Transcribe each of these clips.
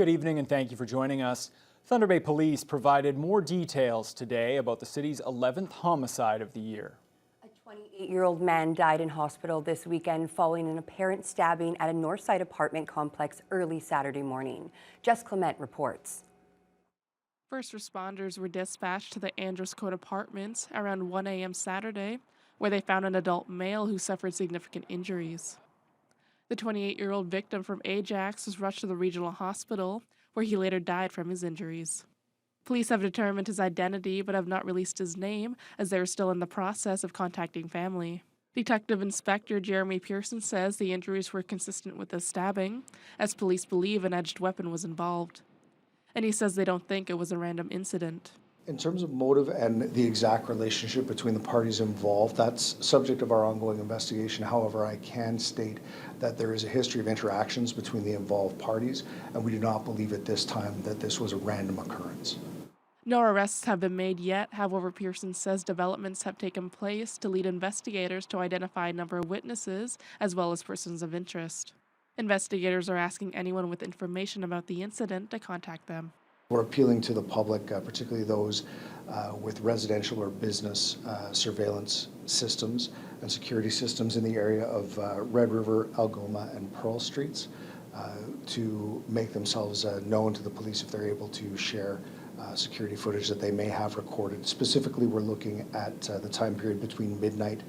Good evening and thank you for joining us. Thunder Bay Police provided more details today about the city's 11th homicide of the year. A 28-year-old man died in hospital this weekend following an apparent stabbing at a Northside apartment complex early Saturday morning. Jess Clement reports. First responders were dispatched to the Androscote Apartments around 1 a.m. Saturday, where they found an adult male who suffered significant injuries. The 28-year-old victim from Ajax was rushed to the regional hospital, where he later died from his injuries. Police have determined his identity but have not released his name, as they are still in the process of contacting family. Detective Inspector Jeremy Pearson says the injuries were consistent with the stabbing, as police believe an edged weapon was involved. And he says they don't think it was a random incident. In terms of motive and the exact relationship between the parties involved, that's subject of our ongoing investigation. However, I can state that there is a history of interactions between the involved parties, and we do not believe at this time that this was a random occurrence. No arrests have been made yet. However, Pearson says developments have taken place to lead investigators to identify a number of witnesses as well as persons of interest. Investigators are asking anyone with information about the incident to contact them. We're appealing to the public, particularly those with residential or business surveillance systems and security systems in the area of Red River, Algoma, and Pearl Streets to make themselves known to the police if they're able to share security footage that they may have recorded. Specifically, we're looking at the time period between midnight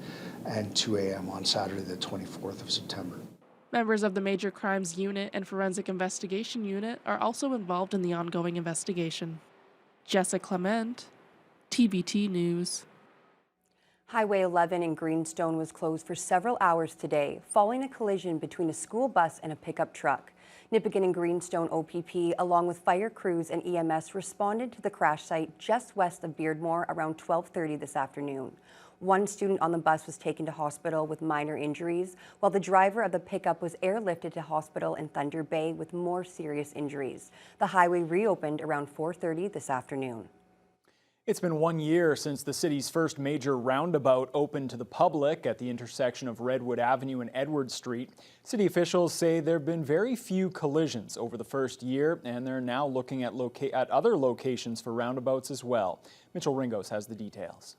and 2 a.m. on Saturday, the 24th of September. Members of the Major Crimes Unit and Forensic Investigation Unit are also involved in the ongoing investigation. Jessica Clement, TBT News. Highway 11 in Greenstone was closed for several hours today, following a collision between a school bus and a pickup truck. Nipigon and Greenstone OPP, along with fire crews and EMS, responded to the crash site just west of Beardmore around 12:30 this afternoon. One student on the bus was taken to hospital with minor injuries, while the driver of the pickup was airlifted to hospital in Thunder Bay with more serious injuries. The highway reopened around 4:30 this afternoon. It's been 1 year since the city's first major roundabout opened to the public at the intersection of Redwood Avenue and Edward Street. City officials say there have been very few collisions over the first year, and they're now looking at other locations for roundabouts as well. Mitchell Ringos has the details.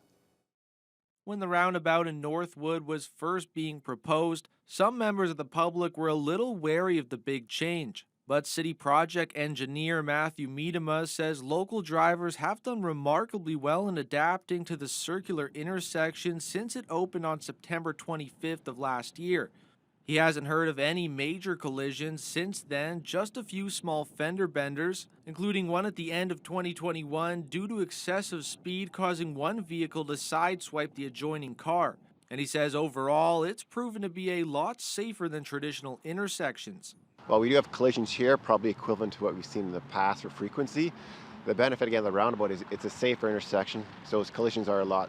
When the roundabout in Northwood was first being proposed, some members of the public were a little wary of the big change. But city project engineer Matthew Miedema says local drivers have done remarkably well in adapting to the circular intersection since it opened on September 25th of last year. He hasn't heard of any major collisions since then, just a few small fender benders, including one at the end of 2021 due to excessive speed causing one vehicle to sideswipe the adjoining car. And he says overall, it's proven to be a lot safer than traditional intersections. Well, we do have collisions here, probably equivalent to what we've seen in the past for frequency. The benefit, again, of the roundabout is it's a safer intersection, so those collisions are a lot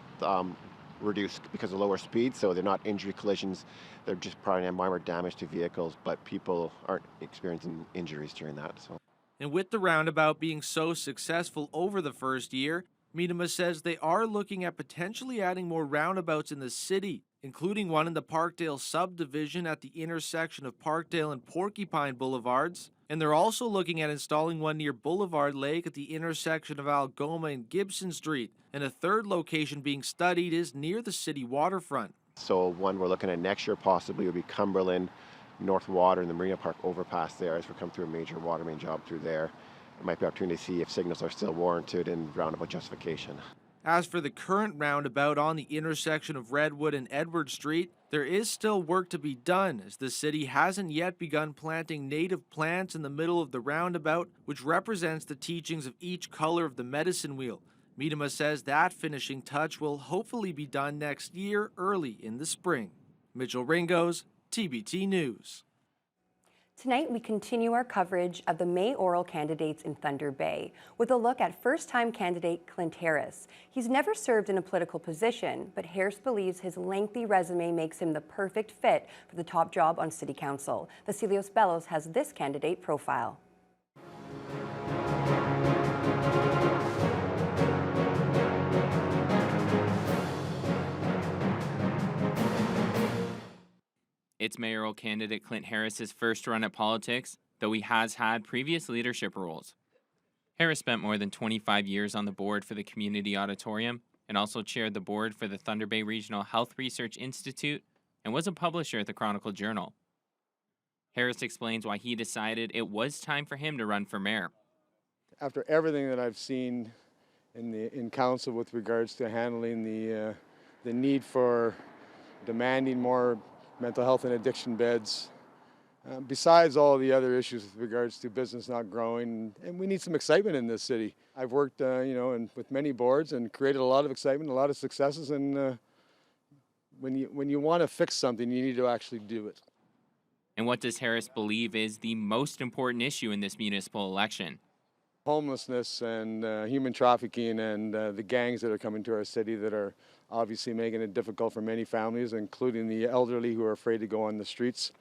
reduced because of lower speed, so they're not injury collisions. They're just probably minor damage to vehicles, but people aren't experiencing injuries during that. So. And with the roundabout being so successful over the first year, Miedema says they are looking at potentially adding more roundabouts in the city, including one in the Parkdale subdivision at the intersection of Parkdale and Porcupine Boulevards. And they're also looking at installing one near Boulevard Lake at the intersection of Algoma and Gibson Street. And a third location being studied is near the city waterfront. So one we're looking at next year possibly would be Cumberland, North Water, and the Marina Park overpass there as we come through a major water main job through there. It might be an opportunity to see if signals are still warranted in roundabout justification. As for the current roundabout on the intersection of Redwood and Edward Street, there is still work to be done, as the city hasn't yet begun planting native plants in the middle of the roundabout, which represents the teachings of each color of the medicine wheel. Miedema says that finishing touch will hopefully be done next year, early in the spring. Mitchell Ringos, TBT News. Tonight, we continue our coverage of the mayoral candidates in Thunder Bay with a look at first-time candidate Clint Harris. He's never served in a political position, but Harris believes his lengthy resume makes him the perfect fit for the top job on City Council. Vasilios Bellos has this candidate profile. It's mayoral candidate Clint Harris's first run at politics, though he has had previous leadership roles. Harris spent more than 25 years on the board for the Community Auditorium and also chaired the board for the Thunder Bay Regional Health Research Institute and was a publisher at the Chronicle Journal. Harris explains why he decided it was time for him to run for mayor. After everything that I've seen in council with regards to handling the need for demanding more mental health and addiction beds, besides all the other issues with regards to business not growing, and we need some excitement in this city. I've worked, with many boards and created a lot of excitement, a lot of successes, and when you want to fix something, you need to actually do it. And what does Harris believe is the most important issue in this municipal election? Homelessness and human trafficking and the gangs that are coming to our city that are obviously making it difficult for many families, including the elderly who are afraid to go on the streets.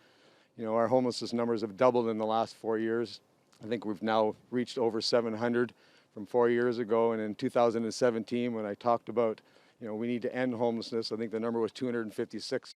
Our homelessness numbers have doubled in the last 4 years. I think we've now reached over 700 from 4 years ago. And in 2017, when I talked about, we need to end homelessness, I think the number was 256.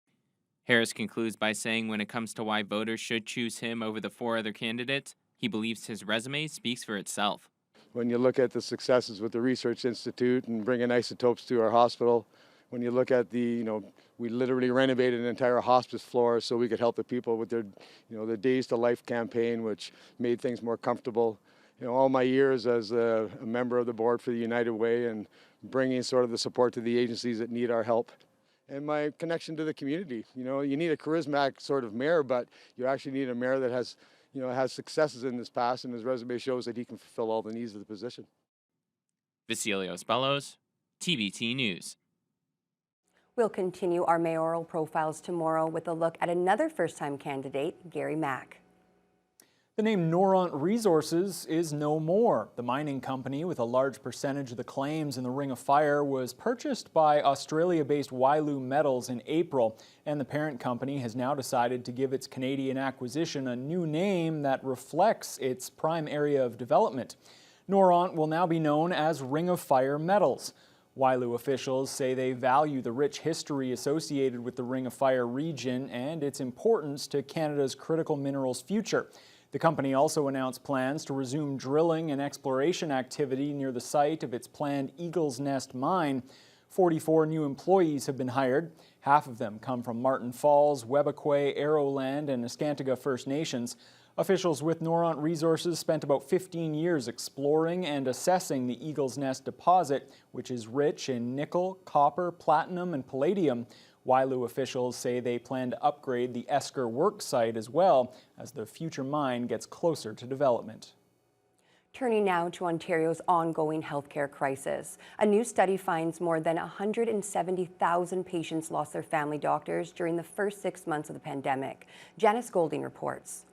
Harris concludes by saying when it comes to why voters should choose him over the 4 other candidates, he believes his resume speaks for itself. When you look at the successes with the Research Institute and bringing isotopes to our hospital, when you look at we literally renovated an entire hospice floor so we could help the people with their, the Days to Life campaign, which made things more comfortable. All my years as a member of the board for the United Way and bringing sort of the support to the agencies that need our help. And my connection to the community. You need a charismatic sort of mayor, but you actually need a mayor that has successes in his past, and his resume shows that he can fulfill all the needs of the position. Vacilios Bellows, TBT News. We'll continue our mayoral profiles tomorrow with a look at another first-time candidate, Gary Mack. The name Noront Resources is no more. The mining company, with a large percentage of the claims in the Ring of Fire, was purchased by Australia-based Wyloo Metals in April, and the parent company has now decided to give its Canadian acquisition a new name that reflects its prime area of development. Noront will now be known as Ring of Fire Metals. Wyloo officials say they value the rich history associated with the Ring of Fire region and its importance to Canada's critical minerals future. The company also announced plans to resume drilling and exploration activity near the site of its planned Eagle's Nest mine. 44 new employees have been hired. Half of them come from Martin Falls, Webequie, Arrowland, and Escantaga First Nations. Officials with Noront Resources spent about 15 years exploring and assessing the Eagle's Nest deposit, which is rich in nickel, copper, platinum, and palladium. Wyloo officials say they plan to upgrade the Esker work site as well as the future mine gets closer to development. Turning now to Ontario's ongoing healthcare crisis. A new study finds more than 170,000 patients lost their family doctors during the first 6 months of the pandemic. Janice Golding reports.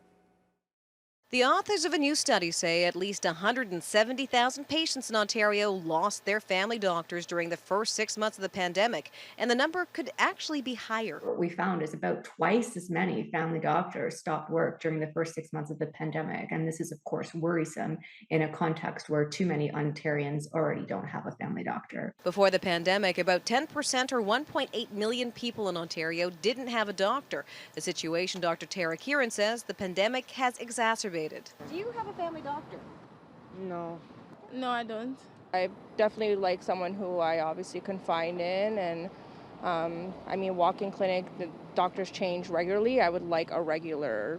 The authors of a new study say at least 170,000 patients in Ontario lost their family doctors during the first 6 months of the pandemic, and the number could actually be higher. What we found is about twice as many family doctors stopped work during the first 6 months of the pandemic, and this is of course worrisome in a context where too many Ontarians already don't have a family doctor. Before the pandemic, about 10% or 1.8 million people in Ontario didn't have a doctor, a situation Dr. Tara Kieran says the pandemic has exacerbated. Do you have a family doctor? No. No, I don't. I definitely like someone who I obviously confide in, and walk-in clinic, the doctors change regularly. I would like a regular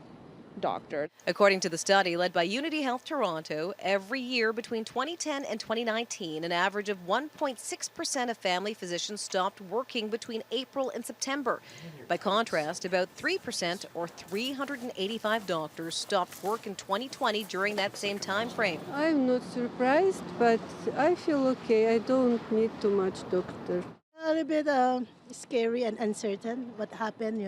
doctor. According to the study led by Unity Health Toronto, every year between 2010 and 2019, an average of 1.6% of family physicians stopped working between April and September. By contrast, about 3% or 385 doctors stopped work in 2020 during that same time frame. I'm not surprised, but I feel okay. I don't need too much doctor. A little bit scary and uncertain what happened,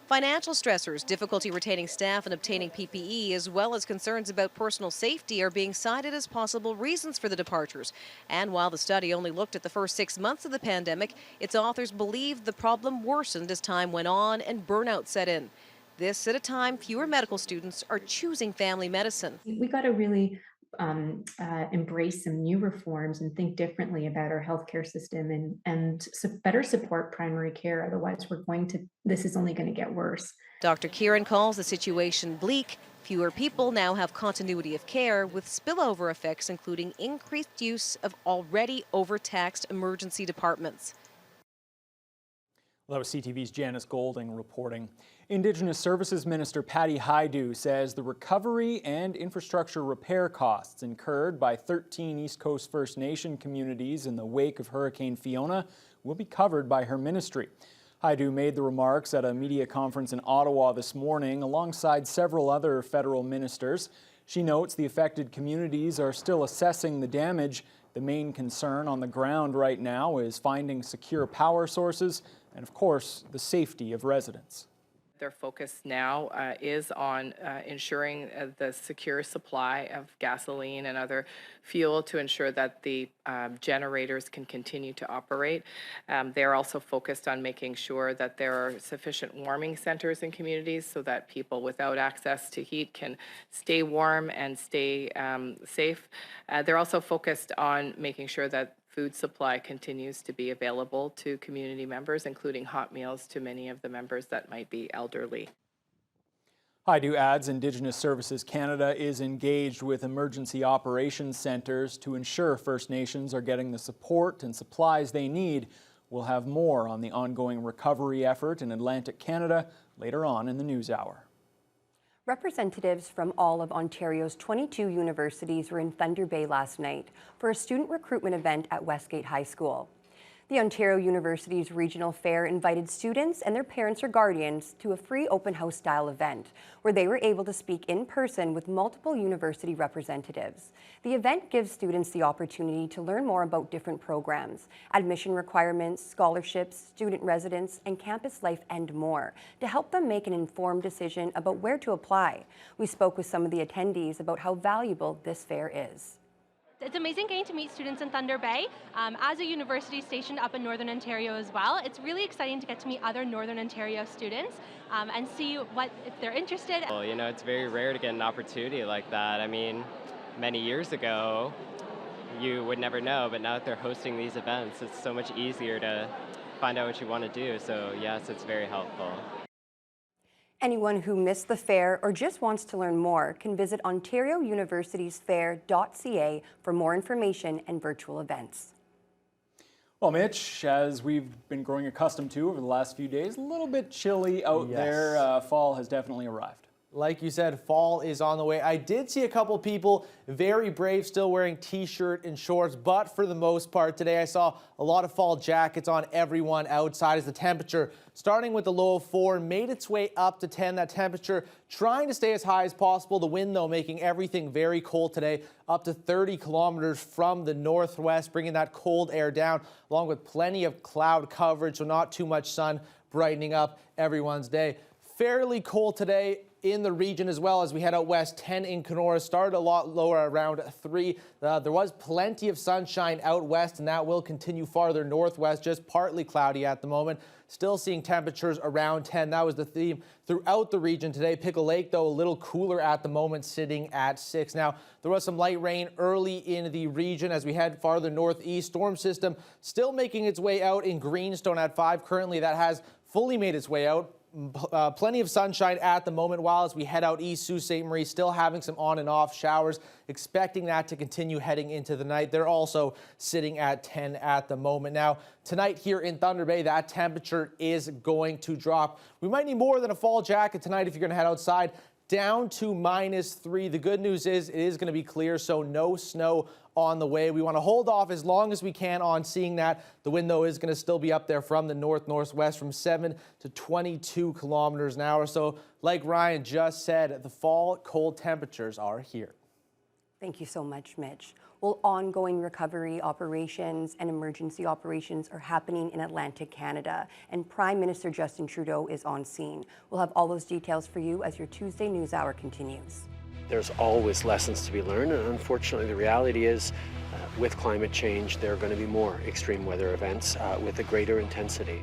Financial stressors, difficulty retaining staff and obtaining PPE, as well as concerns about personal safety are being cited as possible reasons for the departures. And while the study only looked at the first 6 months of the pandemic, its authors believe the problem worsened as time went on and burnout set in. This at a time fewer medical students are choosing family medicine. We got to really embrace some new reforms and think differently about our healthcare system and better support primary care. Otherwise, this is only going to get worse. Dr. Kieran calls the situation bleak. Fewer people now have continuity of care, with spillover effects including increased use of already overtaxed emergency departments. Well, that was CTV's Janice Golding reporting. Indigenous Services Minister Patty Hajdu says the recovery and infrastructure repair costs incurred by 13 East Coast First Nation communities in the wake of Hurricane Fiona will be covered by her ministry. Hajdu made the remarks at a media conference in Ottawa this morning alongside several other federal ministers. She notes the affected communities are still assessing the damage. The main concern on the ground right now is finding secure power sources and, of course, the safety of residents. Their focus now is on ensuring the secure supply of gasoline and other fuel to ensure that the generators can continue to operate. They're also focused on making sure that there are sufficient warming centers in communities so that people without access to heat can stay warm and stay safe. They're also focused on making sure that food supply continues to be available to community members, including hot meals to many of the members that might be elderly. Hajdu adds Indigenous Services Canada is engaged with emergency operations centres to ensure First Nations are getting the support and supplies they need. We'll have more on the ongoing recovery effort in Atlantic Canada later on in the news hour. Representatives from all of Ontario's 22 universities were in Thunder Bay last night for a student recruitment event at Westgate High School. The Ontario University's regional fair invited students and their parents or guardians to a free open house style event where they were able to speak in person with multiple university representatives. The event gives students the opportunity to learn more about different programs, admission requirements, scholarships, student residence, and campus life, and more, to help them make an informed decision about where to apply. We spoke with some of the attendees about how valuable this fair is. It's amazing getting to meet students in Thunder Bay. As a university stationed up in Northern Ontario as well, it's really exciting to get to meet other Northern Ontario students and see if they're interested. Well, you know, it's very rare to get an opportunity like that. I mean, many years ago, you would never know, but now that they're hosting these events, it's so much easier to find out what you want to do. So yes, it's very helpful. Anyone who missed the fair or just wants to learn more can visit ontariouniversitiesfair.ca for more information and virtual events. Well, Mitch, as we've been growing accustomed to over the last few days, a little bit chilly out there. Fall has definitely arrived. Like you said, fall is on the way. I did see a couple people very brave, still wearing t-shirt and shorts, but for the most part today I saw a lot of fall jackets on everyone outside as the temperature, starting with the low of 4, made its way up to 10. That temperature trying to stay as high as possible. The wind, though, making everything very cold today, up to 30 kilometers from the northwest, bringing that cold air down, along with plenty of cloud coverage, so not too much sun, brightening up everyone's day. Fairly cold today in the region as well as we head out west. 10 in Kenora, started a lot lower around 3. There was plenty of sunshine out west, and that will continue farther northwest, just partly cloudy at the moment. Still seeing temperatures around 10. That was the theme throughout the region today. Pickle Lake, though, a little cooler at the moment, sitting at 6. Now, there was some light rain early in the region as we head farther northeast. Storm system still making its way out in Greenstone at 5. Currently, that has fully made its way out. Plenty of sunshine at the moment, while as we head out east, Sault Ste. Marie still having some on and off showers, expecting that to continue heading into the night. They're also sitting at 10 at the moment. Now, tonight here in Thunder Bay, that temperature is going to drop. We might need more than a fall jacket tonight if you're going to head outside, down to -3. The good news is it is going to be clear, so no snow on the way. We want to hold off as long as we can on seeing that. The wind, though, is going to still be up there from the north-northwest from 7 to 22 kilometers an hour. So like Ryan just said, the fall cold temperatures are here. Thank you so much, Mitch. Well, ongoing recovery operations and emergency operations are happening in Atlantic Canada, and Prime Minister Justin Trudeau is on scene. We'll have all those details for you as your Tuesday News Hour continues. There's always lessons to be learned, and unfortunately the reality is with climate change there are going to be more extreme weather events with a greater intensity.